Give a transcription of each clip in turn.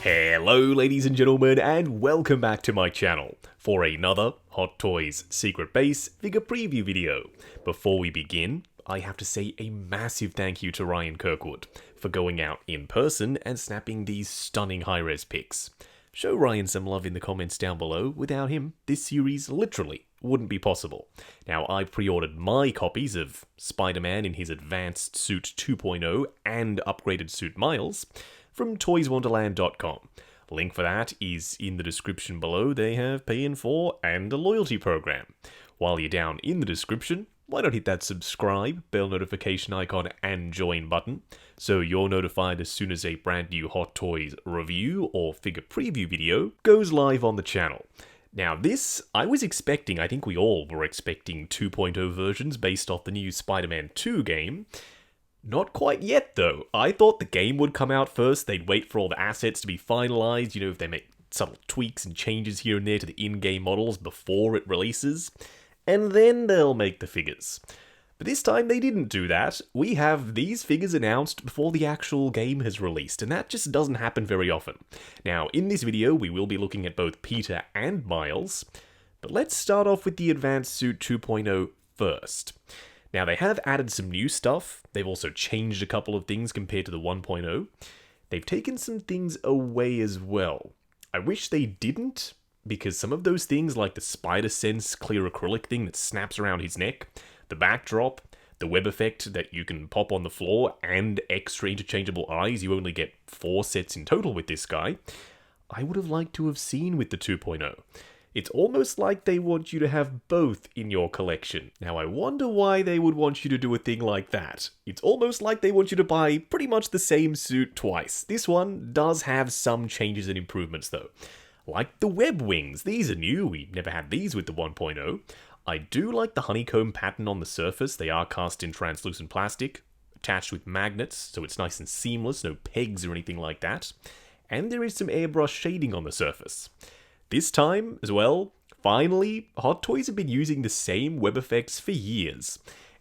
Hello ladies and gentlemen, and welcome back to my channel for another Hot Toys Secret Base figure preview video. Before we begin, I have to say a massive thank you to Ryan Kirkwood for going out in person and snapping these stunning high-res pics. Show Ryan some love in the comments down below. Without him, this series literally wouldn't be possible. Now, I pre-ordered my copies of Spider-Man in his Advanced Suit 2.0 and Upgraded Suit Miles from toyswonderland.com. Link for that is in the description below. They have Pay in 4 and a loyalty program. While you're down in the description, why not hit that subscribe, bell notification icon, and join button, so you're notified as soon as a brand new Hot Toys review or figure preview video goes live on the channel. Now this, I was expecting, I think we all were expecting 2.0 versions based off the new Spider-Man 2 game. Not quite yet though. I thought the game would come out first, they'd wait for all the assets to be finalized, if they make subtle tweaks and changes here and there to the in-game models before it releases, and then they'll make the figures. But this time they didn't do that. We have these figures announced before the actual game has released, and that just doesn't happen very often. Now, in this video, we will be looking at both Peter and Miles, but let's start off with the Advanced Suit 2.0 first. Now, they have added some new stuff. They've also changed a couple of things compared to the 1.0. They've taken some things away as well. I wish they didn't, because some of those things, like the Spider-Sense clear acrylic thing that snaps around his neck, the backdrop, the web effect that you can pop on the floor, and extra interchangeable eyes, you only get 4 sets in total with this guy, I would have liked to have seen with the 2.0. It's almost like they want you to have both in your collection. Now, I wonder why they would want you to do a thing like that. It's almost like they want you to buy pretty much the same suit twice. This one does have some changes and improvements, though. Like the web wings. These are new. We never had these with the 1.0. I do like the honeycomb pattern on the surface. They are cast in translucent plastic, attached with magnets, so it's nice and seamless, no pegs or anything like that. And there is some airbrush shading on the surface. This time, as well, finally, Hot Toys have been using the same web effects for years.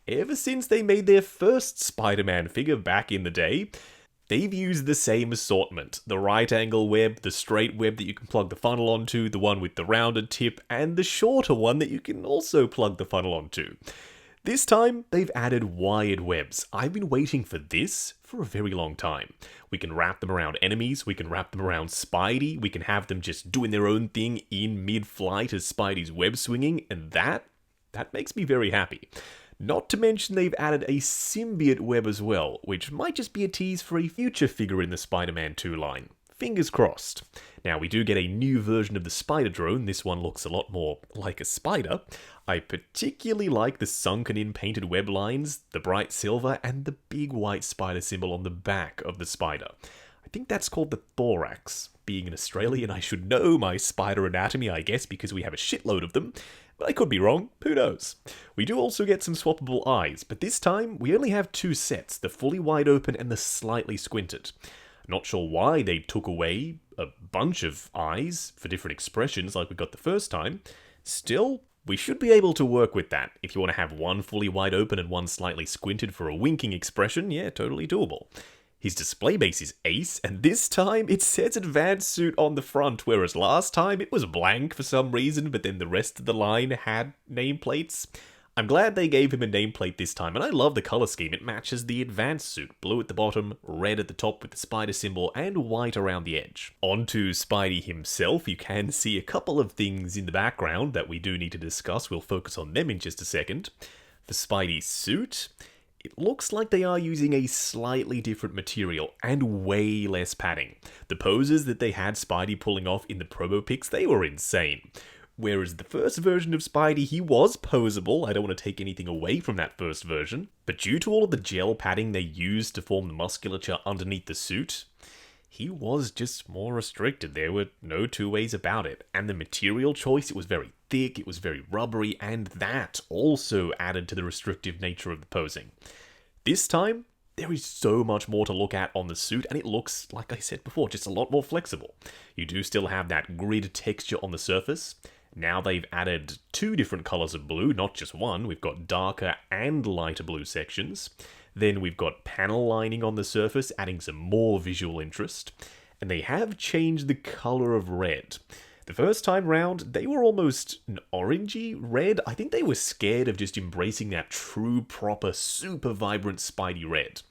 Ever since they made their first Spider-Man figure back in the day, they've used the same assortment. The right angle web, the straight web that you can plug the funnel onto, the one with the rounded tip, and the shorter one that you can also plug the funnel onto. This time, they've added wired webs. I've been waiting for this for a very long time. We can wrap them around enemies, we can wrap them around Spidey, we can have them just doing their own thing in mid-flight as Spidey's web swinging, and that makes me very happy. Not to mention they've added a symbiote web as well, which might just be a tease for a future figure in the Spider-Man 2 line. Fingers crossed. Now, we do get a new version of the Spider-Drone. This one looks a lot more like a spider. I particularly like the sunken-in painted web lines, the bright silver, and the big white spider symbol on the back of the spider. I think that's called the thorax. Being an Australian, I should know my spider anatomy, I guess, because we have a shitload of them. But I could be wrong, who knows. We do also get some swappable eyes, but this time we only have 2 sets, the fully wide open and the slightly squinted. Not sure why they took away a bunch of eyes for different expressions like we got the first time. Still, we should be able to work with that. If you want to have one fully wide open and one slightly squinted for a winking expression, yeah, totally doable. His display base is Ace, and this time it says Advanced Suit on the front, whereas last time it was blank for some reason, but then the rest of the line had nameplates. I'm glad they gave him a nameplate this time, and I love the color scheme. It matches the Advanced Suit. Blue at the bottom, red at the top with the spider symbol, and white around the edge. On to Spidey himself, you can see a couple of things in the background that we do need to discuss. We'll focus on them in just a second. For Spidey's suit, it looks like they are using a slightly different material and way less padding. The poses that they had Spidey pulling off in the promo pics, they were insane. Whereas the first version of Spidey, he was posable. I don't want to take anything away from that first version. But due to all of the gel padding they used to form the musculature underneath the suit, he was just more restricted. There were no 2 ways about it. And the material choice, it was very thick, it was very rubbery, and that also added to the restrictive nature of the posing. This time, there is so much more to look at on the suit, and it looks, like I said before, just a lot more flexible. You do still have that grid texture on the surface. Now they've added 2 different colors of blue, not just one. We've got darker and lighter blue sections. Then we've got panel lining on the surface, adding some more visual interest. and they have changed the color of red. The first time round, they were almost an orangey red. I think they were scared of just embracing that true, proper, super vibrant Spidey red.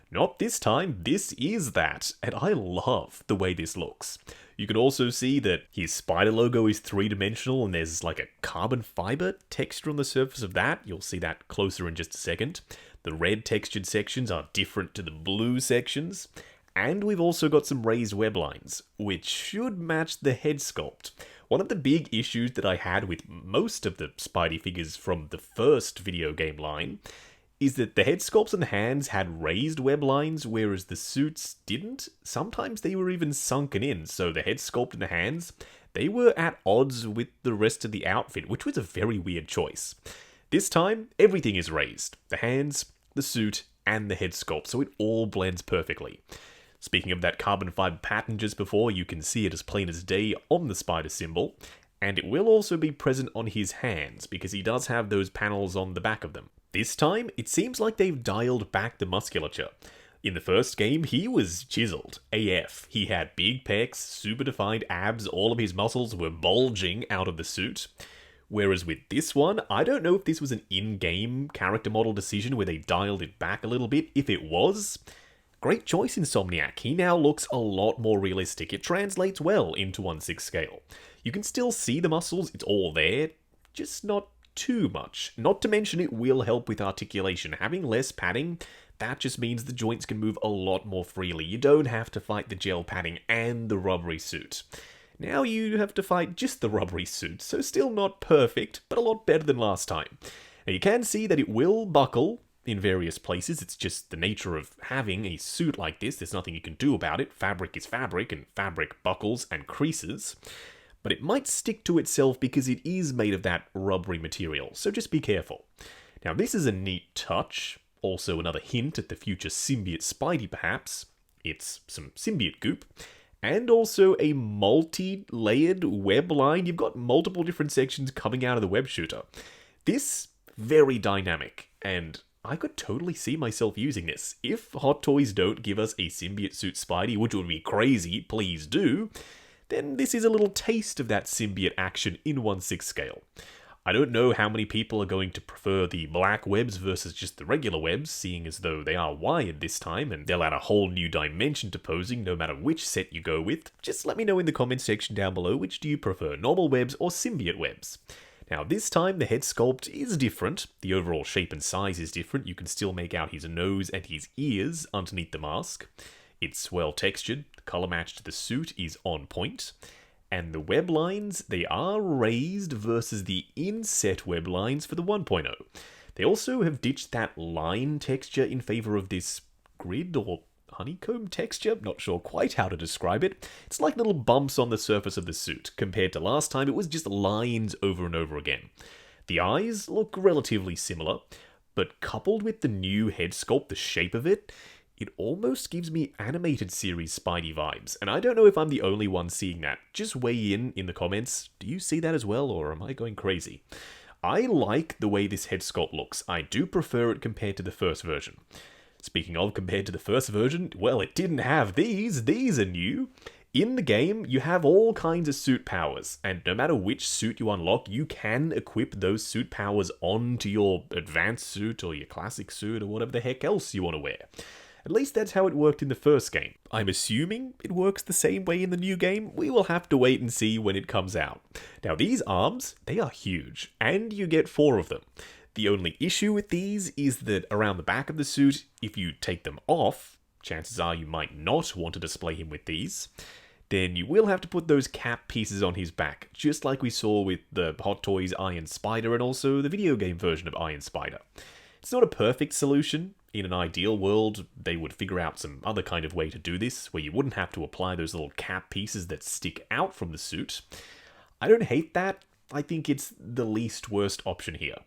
Not this time, this is that, and I love the way this looks. You can also see that his spider logo is three-dimensional and there's like a carbon fiber texture on the surface of that. You'll see that closer in just a second. The red textured sections are different to the blue sections. And we've also got some raised web lines, which should match the head sculpt. One of the big issues that I had with most of the Spidey figures from the first video game line is that the head sculpts and hands had raised web lines, whereas the suits didn't. Sometimes they were even sunken in, so the head sculpt and the hands, they were at odds with the rest of the outfit, which was a very weird choice. This time, everything is raised. The hands, the suit, and the head sculpt, so it all blends perfectly. Speaking of that carbon fiber pattern just before, you can see it as plain as day on the spider symbol, and it will also be present on his hands, because he does have those panels on the back of them. This time, it seems like they've dialed back the musculature. In the first game, he was chiseled AF. He had big pecs, super defined abs, all of his muscles were bulging out of the suit. Whereas with this one, I don't know if this was an in-game character model decision where they dialed it back a little bit. If it was, great choice, Insomniac. He now looks a lot more realistic. It translates well into 1/6 scale. You can still see the muscles, it's all there, just not too much. Not to mention it will help with articulation. Having less padding, that just means the joints can move a lot more freely. You don't have to fight the gel padding and the rubbery suit. Now you have to fight just the rubbery suit, so still not perfect, but a lot better than last time. Now you can see that it will buckle in various places. It's just the nature of having a suit like this. There's nothing you can do about it. Fabric is fabric, and fabric buckles and creases. But it might stick to itself because it is made of that rubbery material, so just be careful. Now this is a neat touch, also another hint at the future symbiote Spidey perhaps. It's some symbiote goop, and also a multi-layered web line. You've got multiple different sections coming out of the web shooter. This, very dynamic, and I could totally see myself using this. If Hot Toys don't give us a symbiote suit Spidey, which would be crazy, please do, then this is a little taste of that symbiote action in 1/6 scale. I don't know how many people are going to prefer the black webs versus just the regular webs, seeing as though they are wired this time, and they'll add a whole new dimension to posing no matter which set you go with. Just let me know in the comments section down below, which do you prefer, normal webs or symbiote webs? Now this time the head sculpt is different, the overall shape and size is different, you can still make out his nose and his ears underneath the mask. It's well textured, the colour match to the suit is on point, and the web lines, they are raised versus the inset web lines for the 1.0. They also have ditched that line texture in favour of this grid or honeycomb texture, not sure quite how to describe it. It's like little bumps on the surface of the suit. Compared to last time, it was just lines over and over again. The eyes look relatively similar, but coupled with the new head sculpt, the shape of it almost gives me animated series Spidey vibes, and I don't know if I'm the only one seeing that. Just weigh in the comments. Do you see that as well, or am I going crazy? I like the way this head sculpt looks. I do prefer it compared to the first version. Speaking of compared to the first version, well, it didn't have these. These are new. In the game, you have all kinds of suit powers, and no matter which suit you unlock, you can equip those suit powers onto your advanced suit or your classic suit or whatever the heck else you want to wear. At least that's how it worked in the first game. I'm assuming it works the same way in the new game. We will have to wait and see when it comes out. Now these arms, they are huge, and you get 4 of them. The only issue with these is that around the back of the suit, if you take them off, chances are you might not want to display him with these, then you will have to put those cap pieces on his back, just like we saw with the Hot Toys Iron Spider and also the video game version of Iron Spider. It's not a perfect solution. In an ideal world, they would figure out some other kind of way to do this, where you wouldn't have to apply those little cap pieces that stick out from the suit. I don't hate that. I think it's the least worst option here.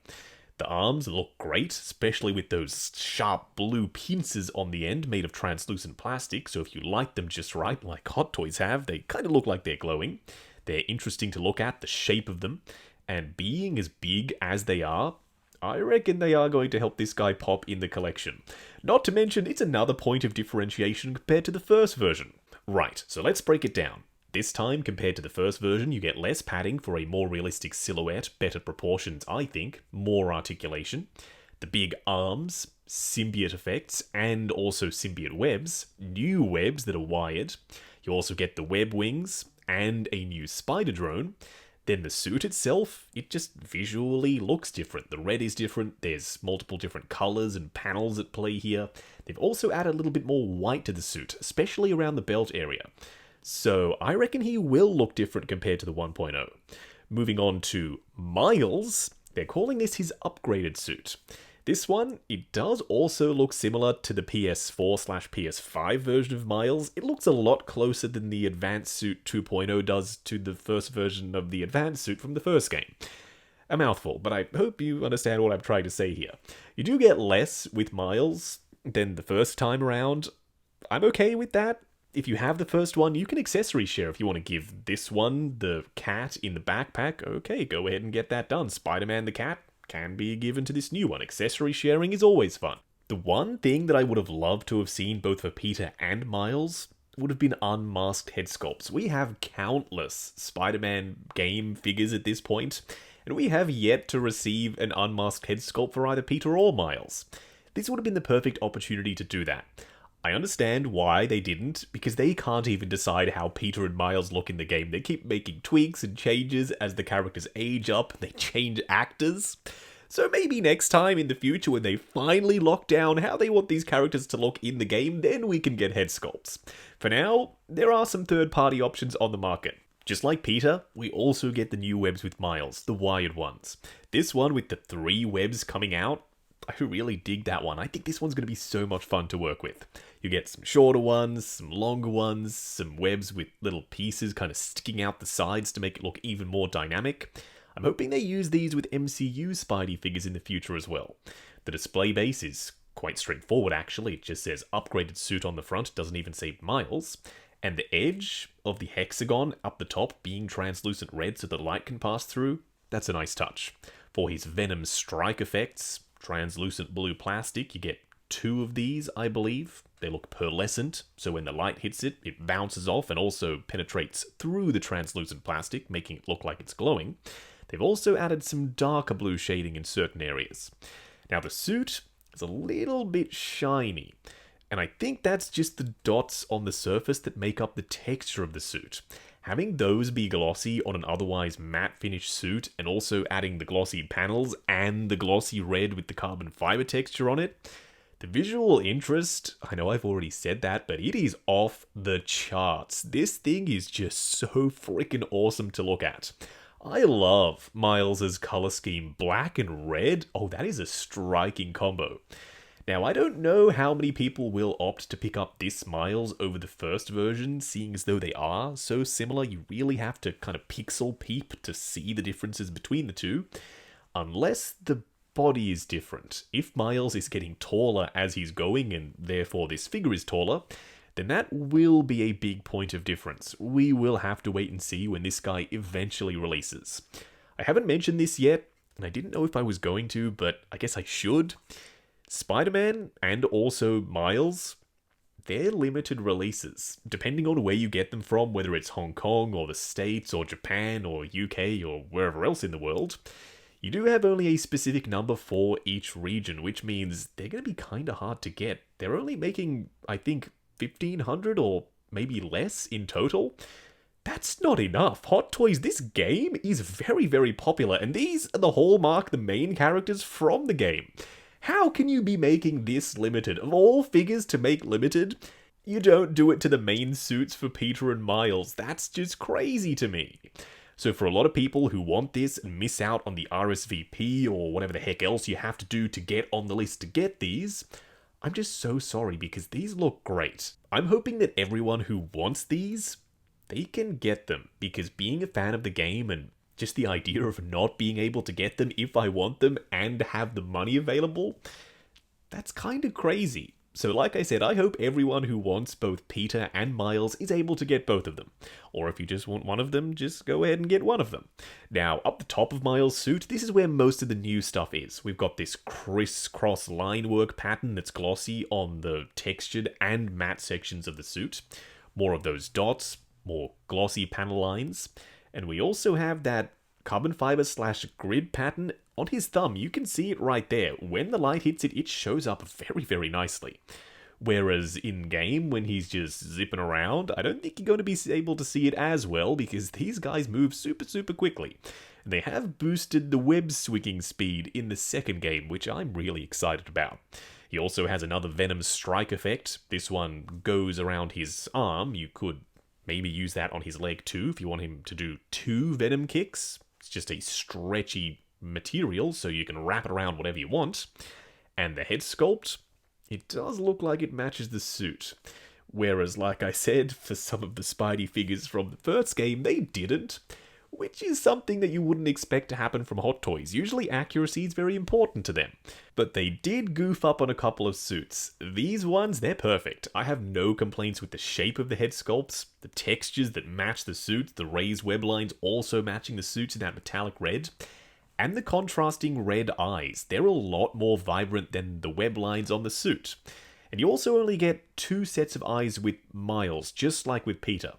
The arms look great, especially with those sharp blue pincers on the end made of translucent plastic, so if you light them just right, like Hot Toys have, they kind of look like they're glowing. They're interesting to look at, the shape of them, and being as big as they are, I reckon they are going to help this guy pop in the collection. Not to mention, it's another point of differentiation compared to the first version. Right, so let's break it down. This time, compared to the first version, you get less padding for a more realistic silhouette, better proportions, I think, more articulation, the big arms, symbiote effects, and also symbiote webs, new webs that are wired. You also get the web wings, and a new spider drone. Then the suit itself, it just visually looks different. The red is different, there's multiple different colours and panels at play here. They've also added a little bit more white to the suit, especially around the belt area. So I reckon he will look different compared to the 1.0. Moving on to Miles, they're calling this his upgraded suit. This one, it does also look similar to the PS4/PS5 version of Miles. It looks a lot closer than the Advanced Suit 2.0 does to the first version of the Advanced Suit from the first game. A mouthful, but I hope you understand what I'm trying to say here. You do get less with Miles than the first time around. I'm okay with that. If you have the first one, you can accessory share if you want to give this one the cat in the backpack. Okay, go ahead and get that done. Spider-Man the cat can be given to this new one. Accessory sharing is always fun. The one thing that I would have loved to have seen both for Peter and Miles would have been unmasked head sculpts. We have countless Spider-Man game figures at this point, and we have yet to receive an unmasked head sculpt for either Peter or Miles. This would have been the perfect opportunity to do that. I understand why they didn't, because they can't even decide how Peter and Miles look in the game. They keep making tweaks and changes as the characters age up, they change actors. So maybe next time in the future when they finally lock down how they want these characters to look in the game, then we can get head sculpts. For now, there are some third-party options on the market. Just like Peter, we also get the new webs with Miles, the wired ones. This one with the 3 webs coming out, I really dig that one. I think this one's going to be so much fun to work with. You get some shorter ones, some longer ones, some webs with little pieces kind of sticking out the sides to make it look even more dynamic. I'm hoping they use these with MCU Spidey figures in the future as well. The display base is quite straightforward actually. It just says upgraded suit on the front, doesn't even say Miles. And the edge of the hexagon up the top being translucent red so the light can pass through, that's a nice touch. For his Venom strike effects, translucent blue plastic, you get 2 of these, I believe. They look pearlescent, so when the light hits it, it bounces off and also penetrates through the translucent plastic, making it look like it's glowing. They've also added some darker blue shading in certain areas. Now the suit is a little bit shiny, and I think that's just the dots on the surface that make up the texture of the suit. Having those be glossy on an otherwise matte finish suit, and also adding the glossy panels and the glossy red with the carbon fiber texture on it, the visual interest, I know I've already said that, but it is off the charts. This thing is just so freaking awesome to look at. I love Miles's color scheme, black and red. Oh, that is a striking combo. Now, I don't know how many people will opt to pick up this Miles over the first version, seeing as though they are so similar, you really have to kind of pixel peep to see the differences between the two. Unless the body is different. If Miles is getting taller as he's going, and therefore this figure is taller, then that will be a big point of difference. We will have to wait and see when this guy eventually releases. I haven't mentioned this yet, and I didn't know if I was going to, but I guess I should. Spider-Man and also Miles, they're limited releases, depending on where you get them from, whether it's Hong Kong or the States or Japan or UK or wherever else in the world. You do have only a specific number for each region, which means they're going to be kind of hard to get. They're only making, I think, 1,500 or maybe less in total. That's not enough. Hot Toys, this game is very, very popular, and these are the hallmark, the main characters from the game. How can you be making this limited? Of all figures to make limited, you don't do it to the main suits for Peter and Miles. That's just crazy to me. So for a lot of people who want this and miss out on the RSVP or whatever the heck else you have to do to get on the list to get these, I'm just so sorry because these look great. I'm hoping that everyone who wants these, they can get them, because being a fan of the game and just the idea of not being able to get them if I want them and have the money available, that's kind of crazy. So like I said, I hope everyone who wants both Peter and Miles is able to get both of them. Or if you just want one of them, just go ahead and get one of them. Now, up the top of Miles' suit, this is where most of the new stuff is. We've got this crisscross line work pattern that's glossy on the textured and matte sections of the suit. more of those dots, more glossy panel lines, and we also have that carbon fiber / grid pattern on his thumb. You can see it right there. When the light hits it, it shows up very, very nicely. Whereas in-game, when he's just zipping around, I don't think you're going to be able to see it as well because these guys move super, super quickly. And they have boosted the web swinging speed in the second game, which I'm really excited about. He also has another Venom strike effect. This one goes around his arm. You could maybe use that on his leg too if you want him to do 2 Venom kicks. It's just a stretchy material, so you can wrap it around whatever you want. And the head sculpt, it does look like it matches the suit. Whereas, like I said, for some of the Spidey figures from the first game, they didn't. Which is something that you wouldn't expect to happen from Hot Toys. Usually accuracy is very important to them. But they did goof up on a couple of suits. These ones, they're perfect. I have no complaints with the shape of the head sculpts, the textures that match the suits, the raised web lines also matching the suits in that metallic red, and the contrasting red eyes. They're a lot more vibrant than the web lines on the suit. And you also only get 2 sets of eyes with Miles, just like with Peter.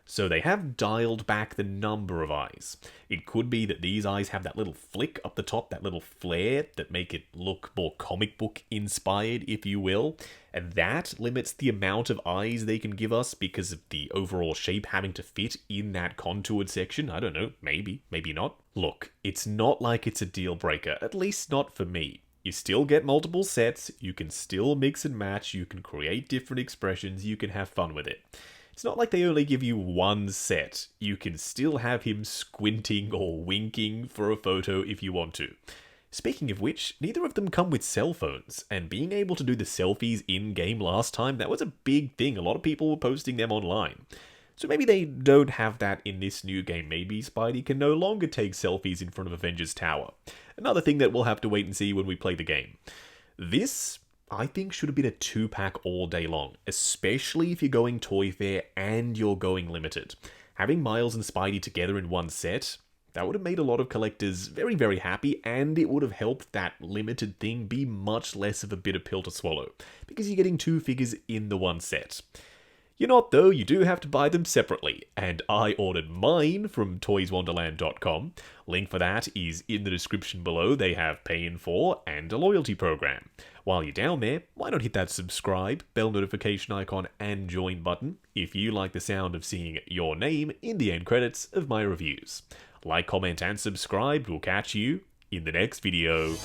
So they have dialed back the number of eyes. It could be that these eyes have that little flick up the top, that little flare that make it look more comic book inspired, if you will. And that limits the amount of eyes they can give us because of the overall shape having to fit in that contoured section. I don't know, maybe not. Look, it's not like it's a deal breaker, at least not for me. You still get multiple sets, you can still mix and match, you can create different expressions, you can have fun with it. It's not like they only give you one set. You can still have him squinting or winking for a photo if you want to. Speaking of which, neither of them come with cell phones, and being able to do the selfies in-game last time, that was a big thing. A lot of people were posting them online. So maybe they don't have that in this new game. Maybe Spidey can no longer take selfies in front of Avengers Tower. Another thing that we'll have to wait and see when we play the game. This, I think, should have been a 2-pack all day long, especially if you're going Toy Fair and you're going limited. Having Miles and Spidey together in one set, that would have made a lot of collectors very, very happy, and it would have helped that limited thing be much less of a bitter pill to swallow, because you're getting 2 figures in the one set. You're not though, you do have to buy them separately, and I ordered mine from toyswonderland.com. Link for that is in the description below. They have Pay in 4 and a loyalty program. While you're down there, why not hit that subscribe, bell notification icon, and join button if you like the sound of seeing your name in the end credits of my reviews. Like, comment, and subscribe. We'll catch you in the next video.